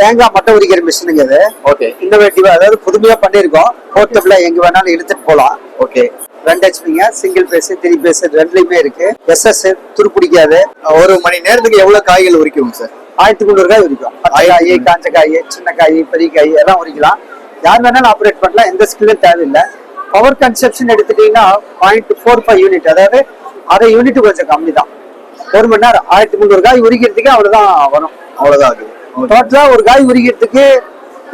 தேங்காய் மட்டை உரிக்கிற மிஷினுங்க இது. ஓகே. இன்னோவேட்டிவா, அதாவது புதுமையா பண்ணிருக்கோம். போர்ட்டபிளா எங்க வேணாலும் இழுத்துட்டு போலாம். ஓகே. 2 ஹெச்பிங்க, சிங்கிள் பேஸ் 3 பேஸ் ரெண்டுலயுமே இருக்கு. SS துரு பிடிக்காது. ஒரு மணி நேரத்துக்கு எவ்வளவு காய்கள் உரிக்கும் சார்? 1300 காய் உரிக்கும். காய், காஞ்ச காய், சின்ன காய், பெரிய காய் எல்லாம் உரிக்கலாம். யார் வேணாலும் ஆப்ரேட் பண்ணலாம், எந்த ஸ்கில்லும் தேவையில்லை. பவர் கன்சப்ஷன் எடுத்துட்டீங்கன்னா 0.45 யூனிட், அதாவது அரை யூனிட் கொஞ்சம் கம்மி தான். 1 மணி நேரம் 1300 காய் உரிக்கிறதுக்கு அவ்வளவுதான் வரும். அவ்வளவுதான் ஆகுது. டோட்டலா ஒரு காய் உரிக்கிறதுக்கு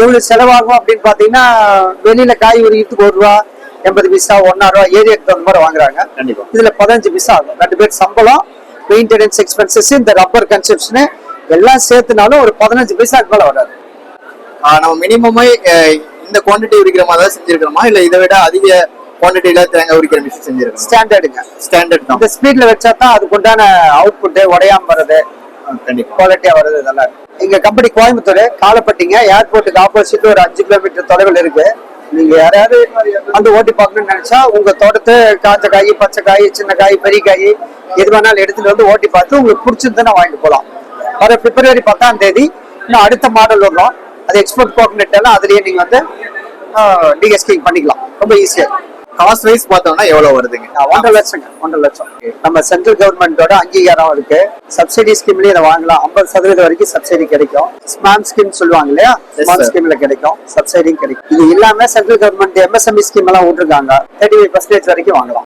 எவ்வளவு செலவாகும் அப்படின்னு பாத்தீங்கன்னா, வெளியில காய் உரிக்கிறதுக்கு 1 ரூபா 80 பைசா 1 ரூபா ஏரியாக்கு தகுந்த மாதிரி வாங்குறாங்க. கண்டிப்பா. இதுல 15 பைசா ஆகும். 2 பேர் சம்பளம், மெயின்டெனன்ஸ் எக்ஸ்பென்சஸ், இந்த ரப்பர் கன்சப்ஷன் எல்லாம் சேர்த்துனாலும் ஒரு 15 பைசாக்கு மேல வராது. நம்ம மினிமமே இந்த குவான்டிட்டி உரிக்கிற மாதிரி தான் செஞ்சிருக்கிறோமா, இல்ல இதை விட அதிக குவான்டிட்டியில தேங்காய் உரிக்கிற மிஷின் செஞ்சிருக்கோம்? ஸ்டாண்டர்டுங்க, ஸ்டாண்டர்ட் தான். இந்த ஸ்பீட்ல வச்சா தான் அதுக்கு உண்டான அவுட்புட் உடையாம வருது, குவாலிட்டியா வருது. இதெல்லாம் எங்க கம்பெனி கோயம்புத்தூர் காலப்பட்டிங்க, ஏர்போர்ட்டுக்கு ஆப்போசிட் ஒரு 5 கிலோமீட்டர் தொலைவில் இருக்கு. நீங்க யாராவது வந்து ஓட்டி பார்க்கணும்னு நினைச்சா உங்க தோட்டத்தை காஞ்ச காய், பச்சை காய், சின்ன காய், பெரிய காய் எது வேணாலும் எடுத்துட்டு வந்து ஓட்டி பார்த்து உங்களுக்கு பிடிச்சிருந்தா வாங்கிட்டு போகலாம். வர பிப்ரவரி 10ஆம் தேதி இன்னும் அடுத்த மாடல் வரும். அது எக்ஸ்போர்ட் கோகனட் எல்லாம் அதுலயே நீங்க வந்து டிஎஸ்கிங் பண்ணிக்கலாம், ரொம்ப ஈஸியா. காஸ்ட் வைஸ் பார்த்தோம்னா எவ்வளவு வருதுங்க? 1.5 லட்சங்க. 1.5 லட்சம். நம்ம சென்ட்ரல் கவர்மெண்டோட அங்கீகாரம் இருக்கு. சப்சிடி ஸ்கீம்லயே இதை வாங்கலாம். 50% வரைக்கும் சப்சிடி கிடைக்கும். ஸ்மாம் ஸ்கீம் சொல்லுவாங்க இல்லையா, ஸ்மாம் ஸ்கீம்ல கிடைக்கும், சப்சிடியும் கிடைக்கும். இது இல்லாம சென்ட்ரல் கவர்மெண்ட் MSME ஸ்கீம் எல்லாம் விட்டுருக்காங்க. 35% வரைக்கும் வாங்கலாம்.